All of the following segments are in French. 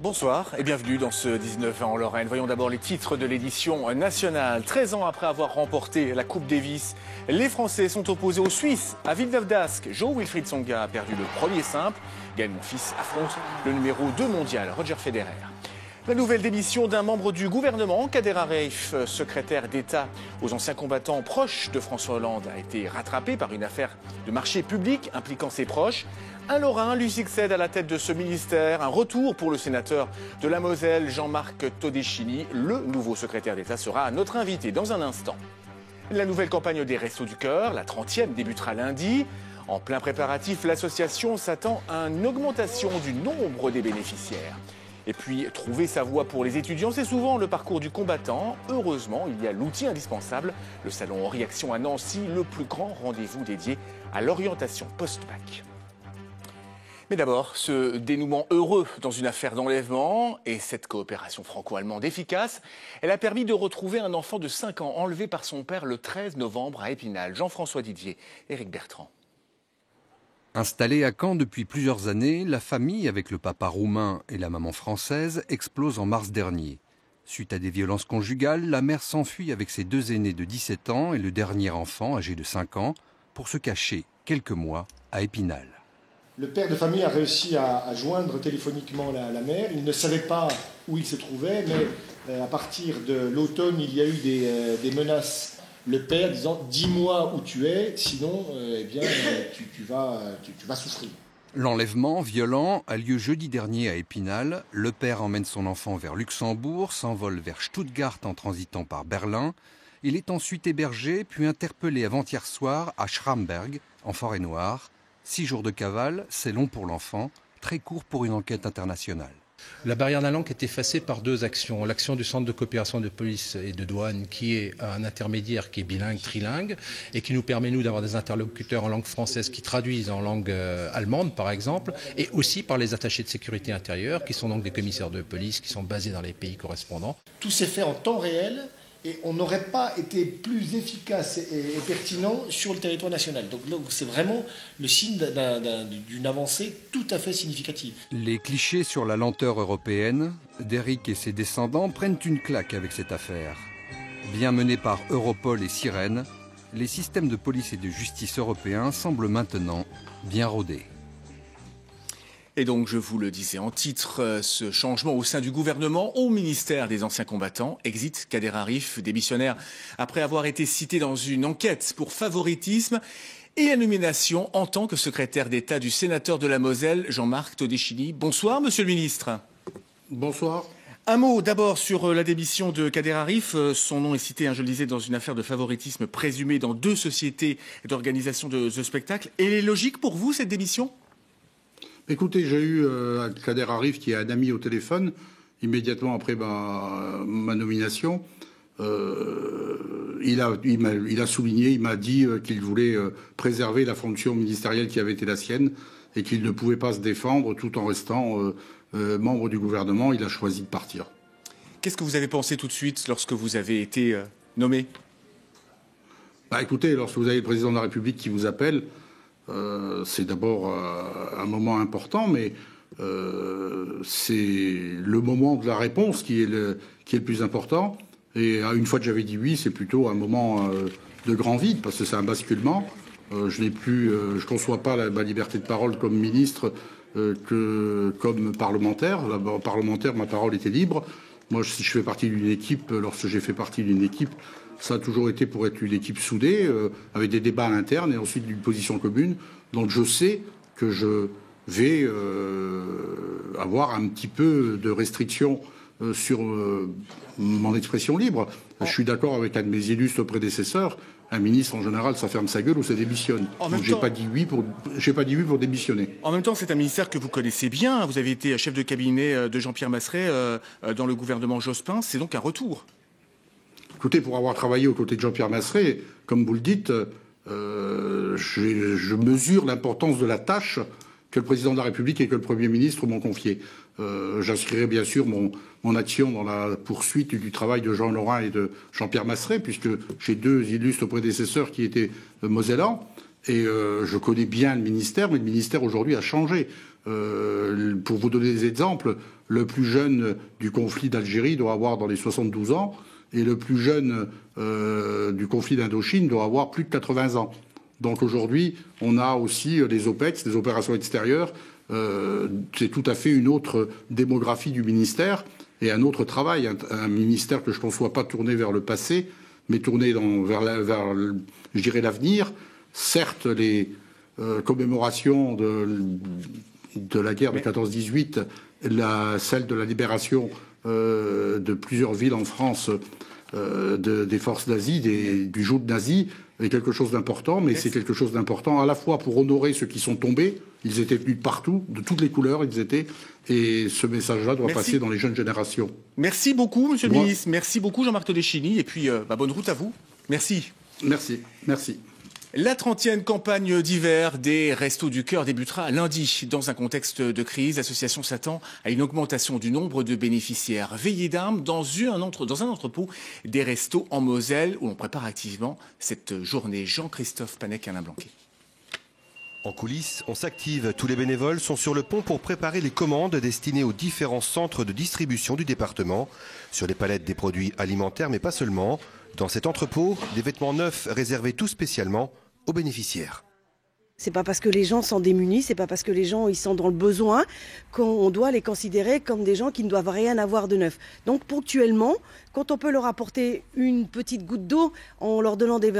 Bonsoir et bienvenue dans ce 19 en Lorraine. Voyons d'abord les titres de l'édition nationale. 13 ans après avoir remporté la Coupe Davis, les Français sont opposés aux Suisses. À Villeneuve-d'Ascq, Jo-Wilfried Tsonga a perdu le premier simple. Gaël Monfils affronte le numéro 2 mondial, Roger Federer. La nouvelle démission d'un membre du gouvernement, Kader Arif, secrétaire d'État aux anciens combattants proches de François Hollande, a été rattrapé par une affaire de marché public impliquant ses proches. Un Lorrain lui succède à la tête de ce ministère. Un retour pour le sénateur de la Moselle, Jean-Marc Todeschini. Le nouveau secrétaire d'État sera notre invité dans un instant. La nouvelle campagne des Restos du Cœur, la 30e, débutera lundi. En plein préparatif, l'association s'attend à une augmentation du nombre des bénéficiaires. Et puis, trouver sa voie pour les étudiants, c'est souvent le parcours du combattant. Heureusement, il y a l'outil indispensable, le salon en réaction à Nancy, le plus grand rendez-vous dédié à l'orientation post-bac. Mais d'abord, ce dénouement heureux dans une affaire d'enlèvement et cette coopération franco-allemande efficace, elle a permis de retrouver un enfant de 5 ans enlevé par son père le 13 novembre à Épinal. Jean-François Didier, Éric Bertrand. Installée à Caen depuis plusieurs années, la famille, avec le papa roumain et la maman française, explose en mars dernier. Suite à des violences conjugales, la mère s'enfuit avec ses 2 aînés de 17 ans et le dernier enfant, âgé de 5 ans, pour se cacher quelques mois à Épinal. Le père de famille a réussi à joindre téléphoniquement la mère. Il ne savait pas où il se trouvait, mais à partir de l'automne, il y a eu des menaces. Le père disant « dis-moi où tu es, sinon tu vas souffrir ». L'enlèvement violent a lieu jeudi dernier à Épinal. Le père emmène son enfant vers Luxembourg, s'envole vers Stuttgart en transitant par Berlin. Il est ensuite hébergé puis interpellé avant-hier soir à Schramberg, en Forêt-Noire. 6 jours de cavale, c'est long pour l'enfant, très court pour une enquête internationale. La barrière de la langue est effacée par 2 actions. L'action du Centre de coopération de police et de douane qui est un intermédiaire qui est bilingue, trilingue et qui nous permet, nous, d'avoir des interlocuteurs en langue française qui traduisent en langue allemande, par exemple, et aussi par les attachés de sécurité intérieure qui sont donc des commissaires de police qui sont basés dans les pays correspondants. Tout s'est fait en temps réel et on n'aurait pas été plus efficace et pertinent sur le territoire national. Donc c'est vraiment le signe d'une avancée tout à fait significative. Les clichés sur la lenteur européenne, Derrick et ses descendants prennent une claque avec cette affaire. Bien menés par Europol et Sirène, les systèmes de police et de justice européens semblent maintenant bien rodés. Et donc, je vous le disais en titre, ce changement au sein du gouvernement au ministère des Anciens Combattants. Exit Kader Arif, démissionnaire après avoir été cité dans une enquête pour favoritisme. Et la nomination en tant que secrétaire d'État du sénateur de la Moselle, Jean-Marc Todeschini. Bonsoir, monsieur le ministre. Bonsoir. Un mot d'abord sur la démission de Kader Arif. Son nom est cité, je le disais, dans une affaire de favoritisme présumé dans 2 sociétés d'organisation de spectacles. Et elle est logique pour vous, cette démission ? Écoutez, j'ai eu Kader Arif, qui est un ami au téléphone, immédiatement après ma nomination. Il a souligné, il m'a dit qu'il voulait préserver la fonction ministérielle qui avait été la sienne et qu'il ne pouvait pas se défendre tout en restant membre du gouvernement. Il a choisi de partir. Qu'est-ce que vous avez pensé tout de suite lorsque vous avez été nommé ? Écoutez, lorsque vous avez le président de la République qui vous appelle, c'est d'abord un moment important, mais c'est le moment de la réponse qui est le plus important. Et une fois que j'avais dit oui, c'est plutôt un moment de grand vide, parce que c'est un basculement. Je conçois pas ma liberté de parole comme ministre que comme parlementaire. Parlementaire, ma parole était libre. Moi, si je fais partie d'une équipe, lorsque j'ai fait partie d'une équipe, ça a toujours été pour être une équipe soudée, avec des débats à l'interne et ensuite une position commune. Donc je sais que je vais avoir un petit peu de restrictions sur mon expression libre. Je suis d'accord avec un de mes illustres prédécesseurs. Un ministre, en général, ça ferme sa gueule ou ça démissionne. Donc j'ai pas dit oui pour démissionner. En même temps, c'est un ministère que vous connaissez bien. Vous avez été chef de cabinet de Jean-Pierre Masseret dans le gouvernement Jospin. C'est donc un retour. Écoutez, pour avoir travaillé aux côtés de Jean-Pierre Masseret, comme vous le dites, je mesure l'importance de la tâche que le président de la République et que le Premier ministre m'ont confiée. J'inscrirai bien sûr mon action dans la poursuite du travail de Jean Laurent et de Jean-Pierre Masseret, puisque j'ai 2 illustres prédécesseurs qui étaient mosellans. Et je connais bien le ministère, mais le ministère aujourd'hui a changé. Pour vous donner des exemples, le plus jeune du conflit d'Algérie doit avoir dans les 72 ans et le plus jeune du conflit d'Indochine doit avoir plus de 80 ans. Donc aujourd'hui, on a aussi les OPEX, les opérations extérieures. C'est tout à fait une autre démographie du ministère et un autre travail. Un ministère que je ne conçois pas tourné vers le passé, mais tourné vers je dirais, l'avenir. Certes, les commémorations de la guerre de 14-18, celle de la libération de plusieurs villes en France des forces nazies, du joug nazi, est quelque chose d'important, mais c'est quelque chose d'important à la fois pour honorer ceux qui sont tombés. Ils étaient venus de partout, de toutes les couleurs, et ce message-là doit passer dans les jeunes générations. Merci beaucoup, Monsieur le ministre. Merci beaucoup, Jean-Marc Todeschini. Et puis, bonne route à vous. Merci. Merci. Merci. La 30e campagne d'hiver des Restos du Cœur débutera lundi. Dans un contexte de crise, l'association s'attend à une augmentation du nombre de bénéficiaires. Veillée d'armes dans un entrepôt des Restos en Moselle où l'on prépare activement cette journée. Jean-Christophe Panec, Alain Blanquet. En coulisses, on s'active. Tous les bénévoles sont sur le pont pour préparer les commandes destinées aux différents centres de distribution du département. Sur les palettes des produits alimentaires, mais pas seulement. Dans cet entrepôt, des vêtements neufs réservés tout spécialement aux bénéficiaires. C'est pas parce que les gens sont démunis, c'est pas parce que les gens ils sont dans le besoin qu'on doit les considérer comme des gens qui ne doivent rien avoir de neuf. Donc ponctuellement, quand on peut leur apporter une petite goutte d'eau en leur donnant des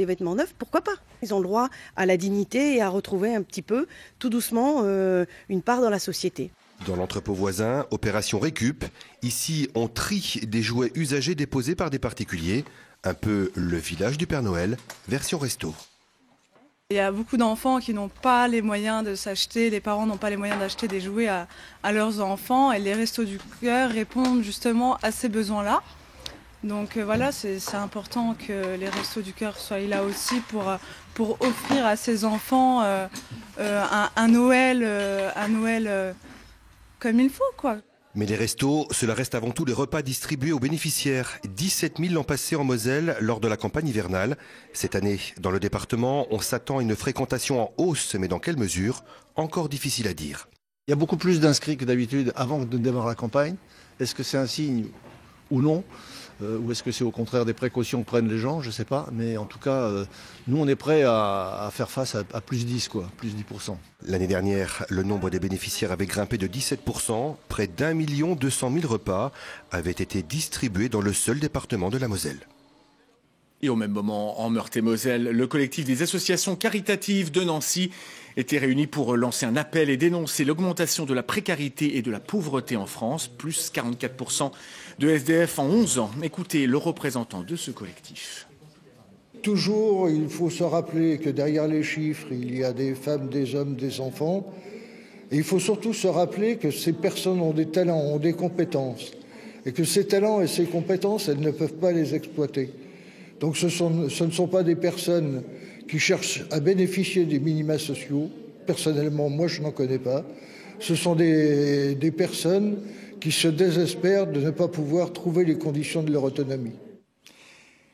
vêtements neufs, pourquoi pas? Ils ont le droit à la dignité et à retrouver un petit peu, tout doucement, une part dans la société. Dans l'entrepôt voisin, opération récup. Ici, on trie des jouets usagés déposés par des particuliers. Un peu le village du Père Noël, version resto. Il y a beaucoup d'enfants qui n'ont pas les moyens de s'acheter, les parents n'ont pas les moyens d'acheter des jouets à leurs enfants. Et les Restos du Cœur répondent justement à ces besoins-là. Donc voilà, c'est important que les Restos du Cœur soient là aussi pour offrir à ces enfants un Noël comme il faut, quoi. Mais les restos, cela reste avant tout les repas distribués aux bénéficiaires. 17 000 l'an passé en Moselle lors de la campagne hivernale. Cette année, dans le département, on s'attend à une fréquentation en hausse, mais dans quelle mesure? Encore difficile à dire. Il y a beaucoup plus d'inscrits que d'habitude avant de démarrer la campagne. Est-ce que c'est un signe ou non? Ou est-ce que c'est au contraire des précautions que prennent les gens? Je ne sais pas. Mais en tout cas, nous, on est prêts à faire face à plus 10, plus 10%. L'année dernière, le nombre des bénéficiaires avait grimpé de 17%. Près d'1 200 000 repas avaient été distribués dans le seul département de la Moselle. Et au même moment, en Meurthe-et-Moselle, le collectif des associations caritatives de Nancy était réuni pour lancer un appel et dénoncer l'augmentation de la précarité et de la pauvreté en France, plus 44% de SDF en 11 ans. Écoutez le représentant de ce collectif. Toujours, il faut se rappeler que derrière les chiffres, il y a des femmes, des hommes, des enfants. Et il faut surtout se rappeler que ces personnes ont des talents, ont des compétences. Et que ces talents et ces compétences, elles ne peuvent pas les exploiter. Donc ce ne sont pas des personnes qui cherchent à bénéficier des minima sociaux. Personnellement, moi, je n'en connais pas. Ce sont des personnes qui se désespèrent de ne pas pouvoir trouver les conditions de leur autonomie.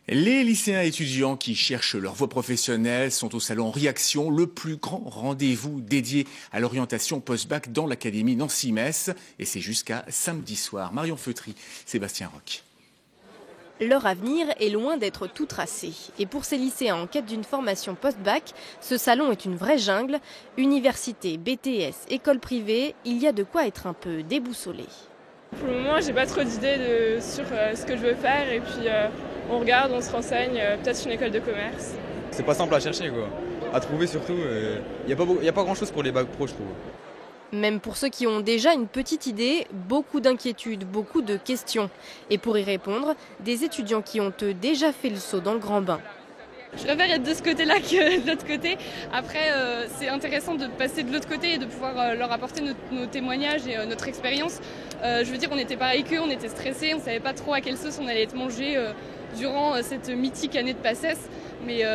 Les lycéens et étudiants qui cherchent leur voie professionnelle sont au salon Réaction, le plus grand rendez-vous dédié à l'orientation post-bac dans l'académie Nancy-Metz. Et c'est jusqu'à samedi soir. Marion Feutry, Sébastien Roch. Leur avenir est loin d'être tout tracé. Et pour ces lycéens en quête d'une formation post-bac, ce salon est une vraie jungle. Université, BTS, école privée, il y a de quoi être un peu déboussolé. Pour le moment, j'ai pas trop d'idées sur ce que je veux faire. Et puis on regarde, on se renseigne, peut-être une école de commerce. C'est pas simple à chercher, quoi. À trouver surtout. Il n'y a pas grand-chose pour les bacs pro, je trouve. Même pour ceux qui ont déjà une petite idée, beaucoup d'inquiétudes, beaucoup de questions. Et pour y répondre, des étudiants qui ont déjà fait le saut dans le grand bain. Je préfère être de ce côté-là que de l'autre côté. Après, c'est intéressant de passer de l'autre côté et de pouvoir leur apporter nos témoignages et notre expérience. Je veux dire, on n'était pas avec eux, on était stressés, on ne savait pas trop à quelle sauce on allait être mangé durant cette mythique année de PACES. Mais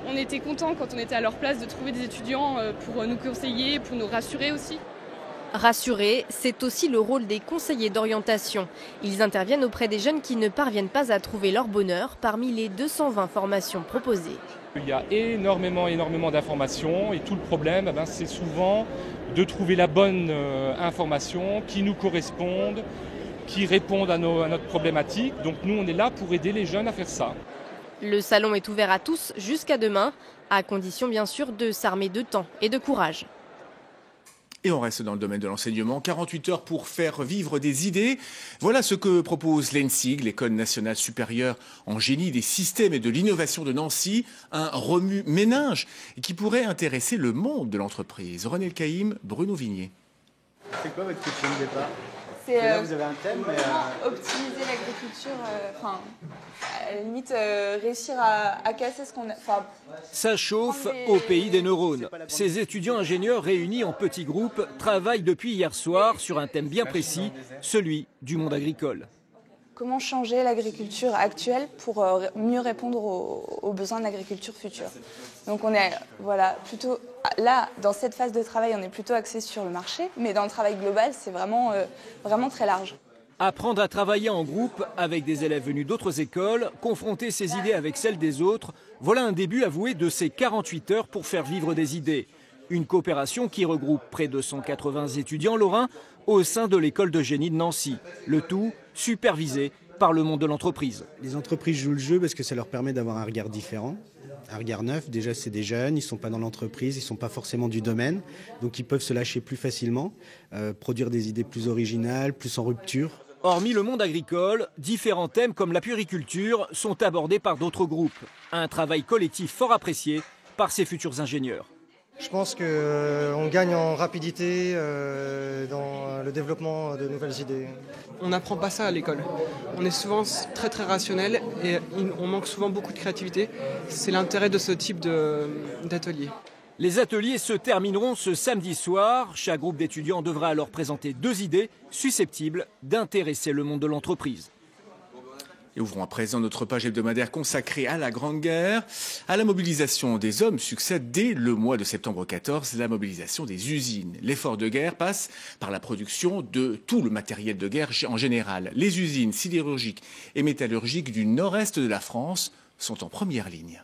on était contents quand on était à leur place de trouver des étudiants pour nous conseiller, pour nous rassurer aussi. Rassurer, c'est aussi le rôle des conseillers d'orientation. Ils interviennent auprès des jeunes qui ne parviennent pas à trouver leur bonheur parmi les 220 formations proposées. Il y a énormément d'informations et tout le problème, c'est souvent de trouver la bonne information qui nous corresponde, qui répondent à notre problématique. Donc nous, on est là pour aider les jeunes à faire ça. Le salon est ouvert à tous jusqu'à demain, à condition bien sûr de s'armer de temps et de courage. Et on reste dans le domaine de l'enseignement. 48 heures pour faire vivre des idées. Voilà ce que propose l'ENSIG, l'École nationale supérieure en génie des systèmes et de l'innovation de Nancy. Un remue-ménage qui pourrait intéresser le monde de l'entreprise. René Elkaïm, Bruno Vignier. C'est quoi votre question de départ? Là, vous avez un thème, mais optimiser l'agriculture, à la limite réussir à casser ce qu'on a. Ça chauffe au pays des neurones. Ces étudiants ingénieurs réunis en petits groupes travaillent depuis hier soir sur un thème bien précis, celui du monde agricole. Comment changer l'agriculture actuelle pour mieux répondre aux besoins de l'agriculture future. Donc on est plutôt là, dans cette phase de travail, on est plutôt axé sur le marché, mais dans le travail global, c'est vraiment très large. Apprendre à travailler en groupe avec des élèves venus d'autres écoles, confronter ses idées avec celles des autres, voilà un début avoué de ces 48 heures pour faire vivre des idées. Une coopération qui regroupe près de 180 étudiants lorrains au sein de l'école de génie de Nancy. Le tout supervisé par le monde de l'entreprise. Les entreprises jouent le jeu parce que ça leur permet d'avoir un regard différent, un regard neuf. Déjà, c'est des jeunes, ils ne sont pas dans l'entreprise, ils ne sont pas forcément du domaine, donc ils peuvent se lâcher plus facilement, produire des idées plus originales, plus en rupture. Hormis le monde agricole, différents thèmes comme la puériculture sont abordés par d'autres groupes. Un travail collectif fort apprécié par ces futurs ingénieurs. Je pense qu'on gagne en rapidité dans le développement de nouvelles idées. On n'apprend pas ça à l'école. On est souvent très rationnel et on manque souvent beaucoup de créativité. C'est l'intérêt de ce type d'atelier. Les ateliers se termineront ce samedi soir. Chaque groupe d'étudiants devra alors présenter 2 idées susceptibles d'intéresser le monde de l'entreprise. Et ouvrons à présent notre page hebdomadaire consacrée à la Grande Guerre. À la mobilisation des hommes succède dès le mois de septembre 14 la mobilisation des usines. L'effort de guerre passe par la production de tout le matériel de guerre en général. Les usines sidérurgiques et métallurgiques du nord-est de la France sont en première ligne.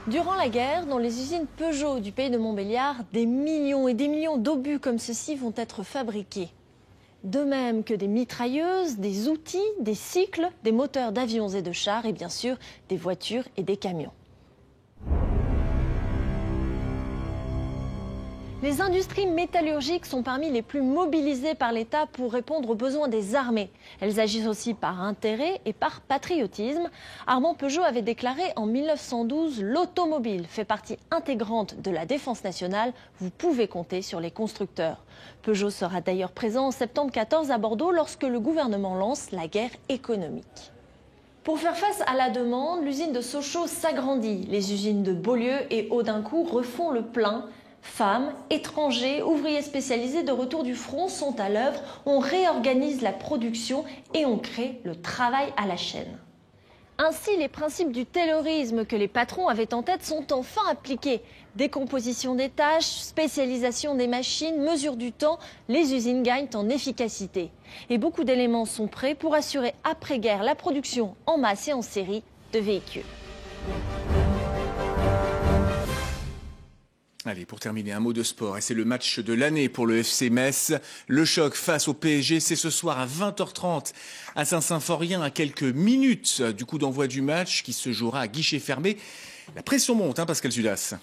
Durant la guerre, dans les usines Peugeot du pays de Montbéliard, des millions et des millions d'obus comme ceux-ci vont être fabriqués. De même que des mitrailleuses, des outils, des cycles, des moteurs d'avions et de chars et bien sûr des voitures et des camions. Les industries métallurgiques sont parmi les plus mobilisées par l'État pour répondre aux besoins des armées. Elles agissent aussi par intérêt et par patriotisme. Armand Peugeot avait déclaré en 1912 « L'automobile fait partie intégrante de la défense nationale, vous pouvez compter sur les constructeurs ». Peugeot sera d'ailleurs présent en septembre 14 à Bordeaux lorsque le gouvernement lance la guerre économique. Pour faire face à la demande, l'usine de Sochaux s'agrandit. Les usines de Beaulieu et Audincourt refont le plein. Femmes, étrangers, ouvriers spécialisés de retour du front sont à l'œuvre. On réorganise la production et on crée le travail à la chaîne. Ainsi, les principes du taylorisme que les patrons avaient en tête sont enfin appliqués. Décomposition des tâches, spécialisation des machines, mesure du temps, les usines gagnent en efficacité. Et beaucoup d'éléments sont prêts pour assurer après-guerre la production en masse et en série de véhicules. Allez, pour terminer, un mot de sport. Et c'est le match de l'année pour le FC Metz. Le choc face au PSG, c'est ce soir à 20h30 à Saint-Symphorien, à quelques minutes du coup d'envoi du match qui se jouera à guichet fermé. La pression monte, Pascal Zudas.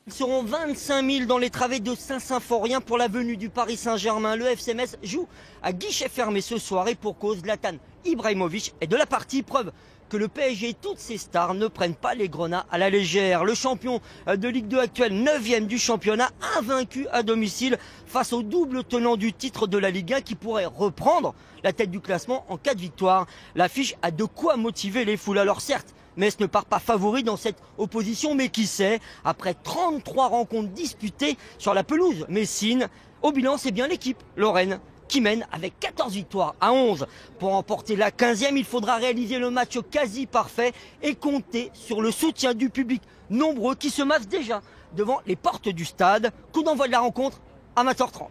Ils seront 25 000 dans les travées de Saint-Symphorien pour la venue du Paris Saint-Germain. Le FC Metz joue à guichet fermé ce soir et pour cause, Zlatan Ibrahimovic est de la partie. Preuve que le PSG et toutes ses stars ne prennent pas les grenats à la légère. Le champion de Ligue 2 actuel, 9e du championnat, invaincu à domicile face au double tenant du titre de la Ligue 1 qui pourrait reprendre la tête du classement en cas de victoire. L'affiche a de quoi motiver les foules. Alors certes, Metz ne part pas favori dans cette opposition, mais qui sait, après 33 rencontres disputées sur la pelouse messine, au bilan c'est bien l'équipe lorraine qui mène avec 14 victoires à 11. Pour remporter la 15e, il faudra réaliser le match quasi parfait et compter sur le soutien du public nombreux qui se massent déjà devant les portes du stade. Coup d'envoi de la rencontre à 20h30.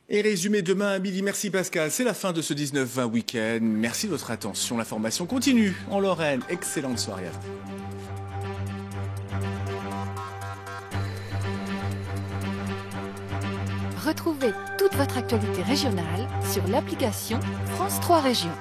Et résumé demain à midi. Merci Pascal. C'est la fin de ce 19-20 week-end. Merci de votre attention. L'information continue en Lorraine. Excellente soirée à vous. Retrouvez toute votre actualité régionale sur l'application France 3 Régions.